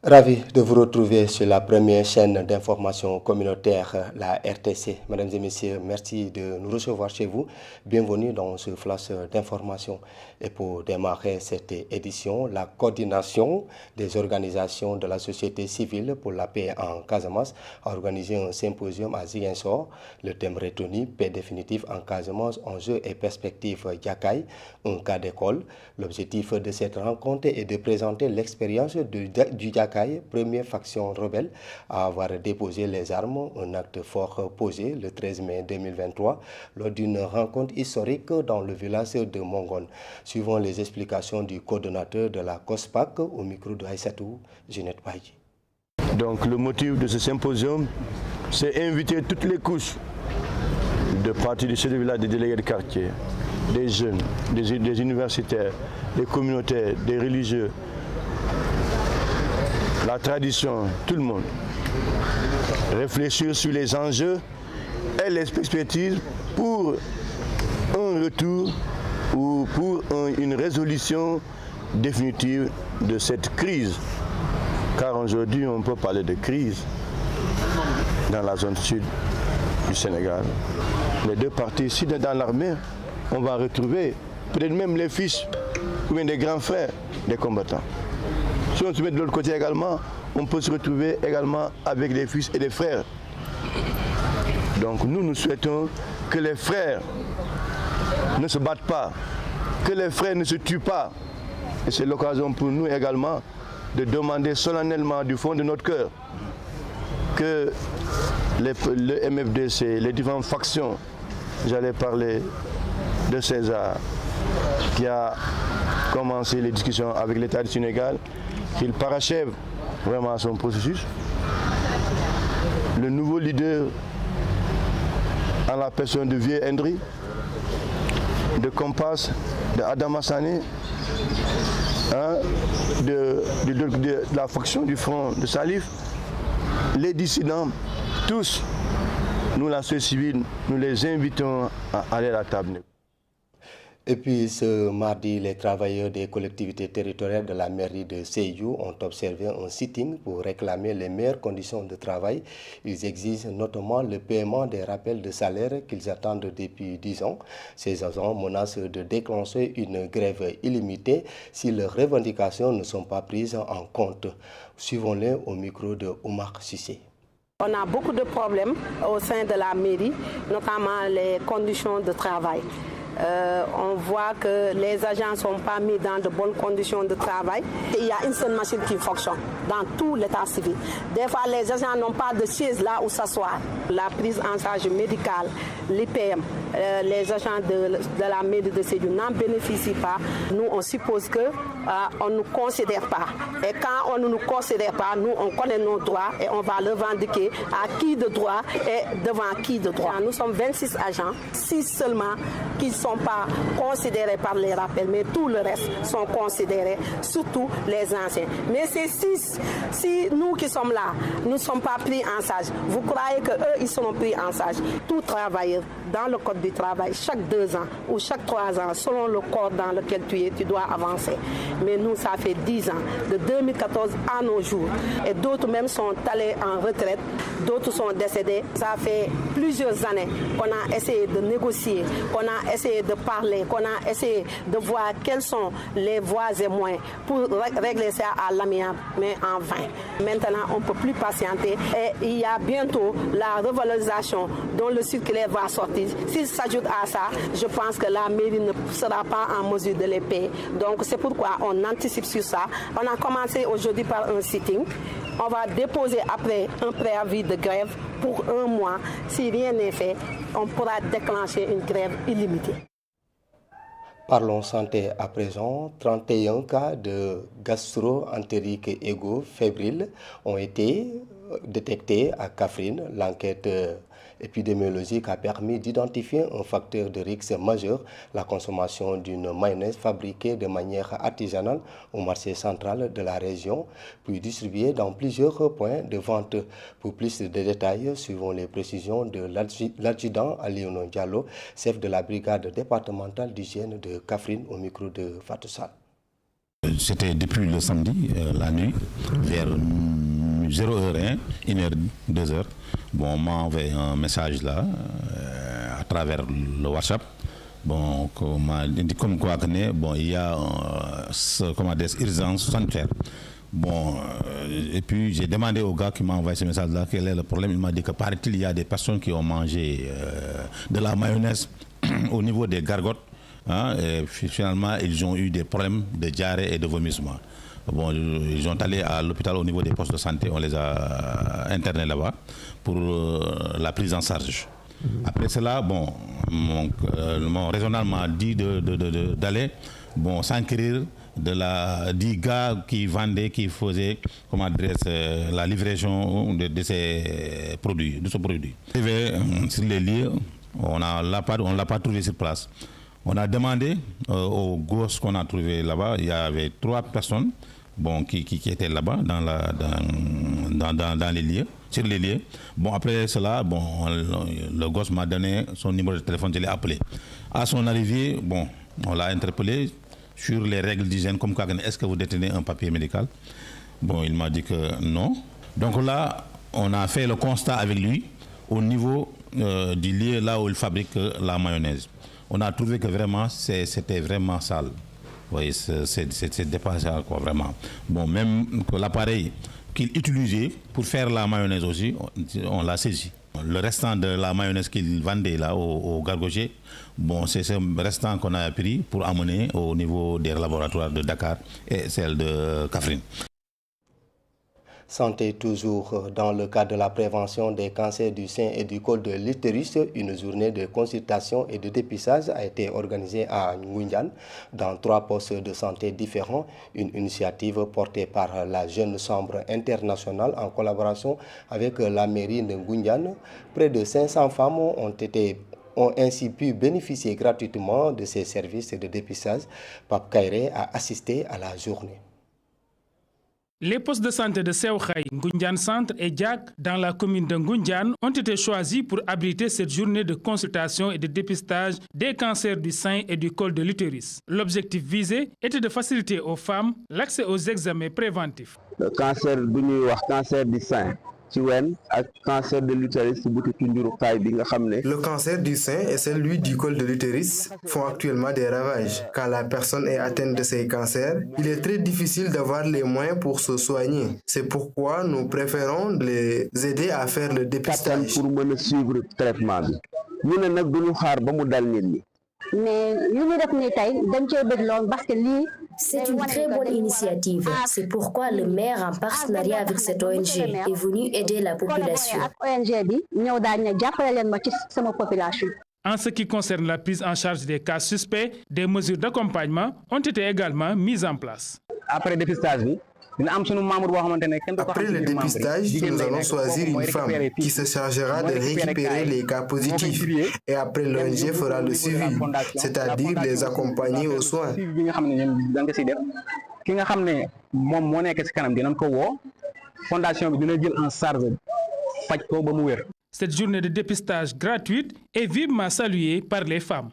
Ravi de vous retrouver sur la première chaîne d'information communautaire, la RTC. Mesdames et messieurs, merci de nous recevoir chez vous. Bienvenue dans ce flash d'information. Et pour démarrer cette édition, la coordination des organisations de la société civile pour la paix en Casamance a organisé un symposium à Ziguinchor. Le thème retenu, paix définitive en Casamance, enjeux et perspectives Yakaï, un cas d'école. L'objectif de cette rencontre est de présenter l'expérience du Yakaï, première faction rebelle à avoir déposé les armes, un acte fort posé le 13 mai 2023 lors d'une rencontre historique dans le village de Mongon. Suivant les explications du coordonnateur de la COSPAC au micro de Aïssatou, Ginette Paï. Donc le motif de ce symposium, c'est inviter toutes les couches de partis du chef de village, des délégués de quartier, des jeunes, des universitaires, des communautaires, des religieux, la tradition, tout le monde, réfléchir sur les enjeux et les perspectives pour un retour ou pour une résolution définitive de cette crise. Car aujourd'hui, on peut parler de crise dans la zone sud du Sénégal. Les deux parties, ici dans l'armée, on va retrouver peut-être même les fils ou bien des grands frères des combattants. Si on se met de l'autre côté également, on peut se retrouver également avec des fils et des frères. Donc nous souhaitons que les frères ne se battent pas, que les frères ne se tuent pas. Et c'est l'occasion pour nous également de demander solennellement du fond de notre cœur que le MFDC, les différentes factions, j'allais parler de César, qui a commencé les discussions avec l'État du Sénégal, qu'il parachève vraiment son processus. Le nouveau leader en la personne de Vieux Hendry, de Compass, de Adama Sané, de la faction du front de Salif, les dissidents, tous, nous la société civile, nous les invitons à aller à la table. Et puis ce mardi, les travailleurs des collectivités territoriales de la mairie de Sédhiou ont observé un sitting pour réclamer les meilleures conditions de travail. Ils exigent notamment le paiement des rappels de salaire qu'ils attendent depuis 10 ans. Ces agents menacent de déclencher une grève illimitée si leurs revendications ne sont pas prises en compte. Suivons-les au micro de Oumar Sissé. On a beaucoup de problèmes au sein de la mairie, notamment les conditions de travail. On voit que les agents ne sont pas mis dans de bonnes conditions de travail. Il y a une seule machine qui fonctionne dans tout l'état civil. Des fois, les agents n'ont pas de chaise là où s'asseoir. La prise en charge médicale, l'IPM, les agents de la mairie de Sédhiou n'en bénéficient pas. Nous, on suppose qu'on ne nous considère pas. Et quand on ne nous considère pas, nous, on connaît nos droits et on va revendiquer à qui de droit et devant qui de droit. Nous sommes 26 agents, 6 seulement qui ne sont pas considérés par les rappels, mais tout le reste sont considérés, surtout les anciens. Mais ces 6, si nous qui sommes là, nous ne sommes pas pris en charge, vous croyez qu'eux, ils seront pris en charge? Tout travailleur, dans le code du travail, chaque 2 ans ou chaque 3 ans, selon le corps dans lequel tu es, tu dois avancer. Mais nous, ça fait 10 ans, de 2014 à nos jours. Et d'autres même sont allés en retraite, d'autres sont décédés. Ça fait plusieurs années qu'on a essayé de négocier, qu'on a essayé de parler, qu'on a essayé de voir quelles sont les voies et moyens pour régler ça à l'amiable, mais en vain. Maintenant, on ne peut plus patienter et il y a bientôt la revalorisation dont le circulaire va sortir. S'il s'ajoute à ça, je pense que la mairie ne sera pas en mesure de les payer. Donc c'est pourquoi on anticipe sur ça. On a commencé aujourd'hui par un sitting. On va déposer après un préavis de grève pour 1 mois. Si rien n'est fait, on pourra déclencher une grève illimitée. Parlons santé à présent. 31 cas de gastro-entérite aiguë fébrile ont été détectés à Kaffrine. L'enquête épidémiologique a permis d'identifier un facteur de risque majeur, la consommation d'une mayonnaise fabriquée de manière artisanale au marché central de la région, puis distribuée dans plusieurs points de vente. Pour plus de détails, suivant les précisions de l'adjudant Alioune Diallo, chef de la brigade départementale d'hygiène de Kaffrine, au micro de Fatou Sall. C'était depuis le samedi, la nuit, vers 0h01, 1h, 2h. Bon, on m'a envoyé un message là, à travers le WhatsApp. Bon, comme quoi, bon, il y a des urgences sanitaires. Bon, et puis j'ai demandé au gars qui m'a envoyé ce message-là quel est le problème. Il m'a dit que paraît-il, il y a des personnes qui ont mangé de la mayonnaise au niveau des gargotes. Hein, et finalement, ils ont eu des problèmes de diarrhée et de vomissement. Bon, ils sont allés à l'hôpital au niveau des postes de santé, on les a internés là-bas pour la prise en charge. Après cela, bon, mon raisonnement m'a dit d'aller s'enquérir du gars qui vendait, qui faisait la livraison de ces produits, de ce produit. Sur les lieux, on ne l'a pas trouvé sur place. On a demandé aux gosses qu'on a trouvé là-bas, il y avait 3 personnes qui étaient là-bas dans les lieux, sur les lieux. Bon, après cela, le gosse m'a donné son numéro de téléphone, je l'ai appelé. À son arrivée, on l'a interpellé sur les règles d'hygiène, comme quoi, est-ce que vous détenez un papier médical? Bon, il m'a dit que non. Donc là, on a fait le constat avec lui au niveau du lieu là où il fabrique la mayonnaise. On a trouvé que vraiment, c'était vraiment sale. Oui, c'est dépassé, quoi, vraiment. Bon, même que l'appareil qu'il utilisait pour faire la mayonnaise aussi, on l'a saisi. Le restant de la mayonnaise qu'il vendait là au gargogé, c'est ce restant qu'on a pris pour amener au niveau des laboratoires de Dakar et celle de Kaffrine. Santé toujours. Dans le cadre de la prévention des cancers du sein et du col de l'utérus, une journée de consultation et de dépistage a été organisée à Ngoundiane dans 3 postes de santé différents. Une initiative portée par la Jeune Chambre internationale en collaboration avec la mairie de Ngoundiane. Près de 500 femmes ont ainsi pu bénéficier gratuitement de ces services de dépistage. Pape Kairé a assisté à la journée. Les postes de santé de Sewkhaï, Ngoundiane Centre et Diak dans la commune de Ngoundiane ont été choisis pour abriter cette journée de consultation et de dépistage des cancers du sein et du col de l'utérus. L'objectif visé était de faciliter aux femmes l'accès aux examens préventifs. Le cancer du sein. Le cancer du sein et celui du col de l'utérus font actuellement des ravages. Quand la personne est atteinte de ces cancers, il est très difficile d'avoir les moyens pour se soigner. C'est pourquoi nous préférons les aider à faire le dépistage. Suivre le traitement. C'est une très bonne initiative. C'est pourquoi le maire, en partenariat avec cette ONG, est venu aider la population. En ce qui concerne la prise en charge des cas suspects, des mesures d'accompagnement ont été également mises en place. Après le dépistage, nous allons choisir une femme qui se chargera de récupérer les cas positifs et après l'ONG fera le suivi, c'est-à-dire les accompagner aux soins. Cette journée de dépistage gratuite est vivement saluée par les femmes.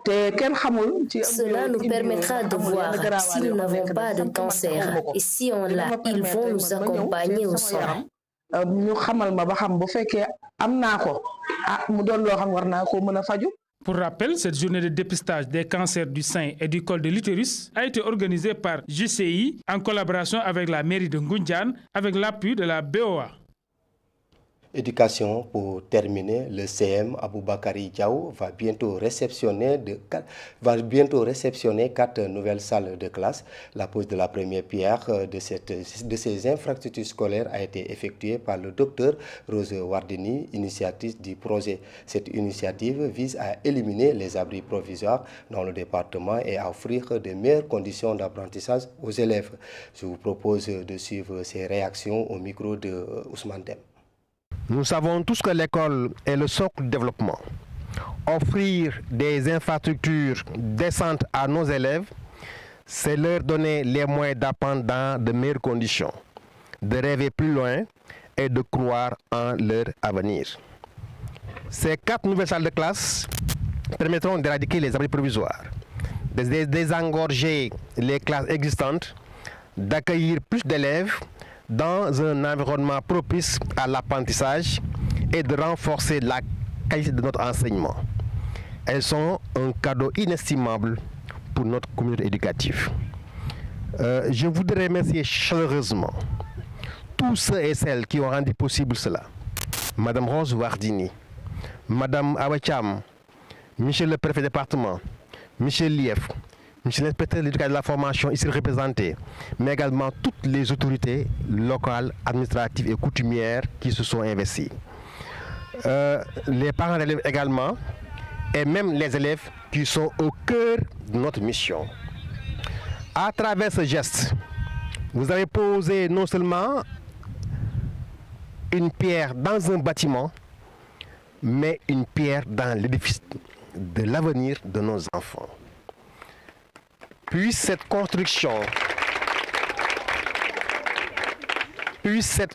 Cela nous permettra de voir si nous n'avons pas de cancer et si on l'a, ils vont nous accompagner au soin. Pour rappel, cette journée de dépistage des cancers du sein et du col de l'utérus a été organisée par JCI en collaboration avec la mairie de Ngoundiane avec l'appui de la BOA. Éducation, pour terminer, le CM Aboubakari Diaw va bientôt réceptionner 4 nouvelles salles de classe. La pose de la première pierre de ces infrastructures scolaires a été effectuée par le docteur Rose Wardini, initiatrice du projet. Cette initiative vise à éliminer les abris provisoires dans le département et à offrir de meilleures conditions d'apprentissage aux élèves. Je vous propose de suivre ces réactions au micro de Ousmane Dem. Nous savons tous que l'école est le socle du développement. Offrir des infrastructures décentes à nos élèves, c'est leur donner les moyens d'apprendre dans de meilleures conditions, de rêver plus loin et de croire en leur avenir. Ces 4 nouvelles salles de classe permettront d'éradiquer les abris provisoires, de désengorger les classes existantes, d'accueillir plus d'élèves dans un environnement propice à l'apprentissage et de renforcer la qualité de notre enseignement. Elles sont un cadeau inestimable pour notre communauté éducative. Je voudrais remercier chaleureusement tous ceux et celles qui ont rendu possible cela. Madame Rose Wardini, Madame Awacham, Monsieur le préfet département, Monsieur Lief, Monsieur l'inspecteur de l'éducation et de la formation ici représenté, mais également toutes les autorités locales, administratives et coutumières qui se sont investies. Les parents d'élèves également, et même les élèves qui sont au cœur de notre mission. À travers ce geste, vous avez posé non seulement une pierre dans un bâtiment, mais une pierre dans l'édifice de l'avenir de nos enfants. Puisse cette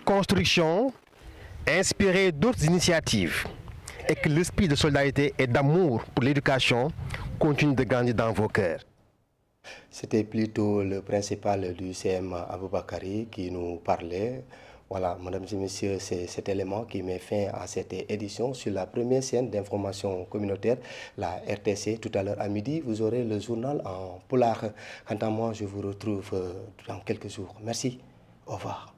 construction inspirer d'autres initiatives et que l'esprit de solidarité et d'amour pour l'éducation continue de grandir dans vos cœurs. C'était plutôt le principal du CM Aboubakari qui nous parlait. Voilà, mesdames et messieurs, c'est cet élément qui met fin à cette édition sur la première chaîne d'information communautaire, la RTC. Tout à l'heure à midi, vous aurez le journal en polar. Quant à moi, je vous retrouve dans quelques jours. Merci, au revoir.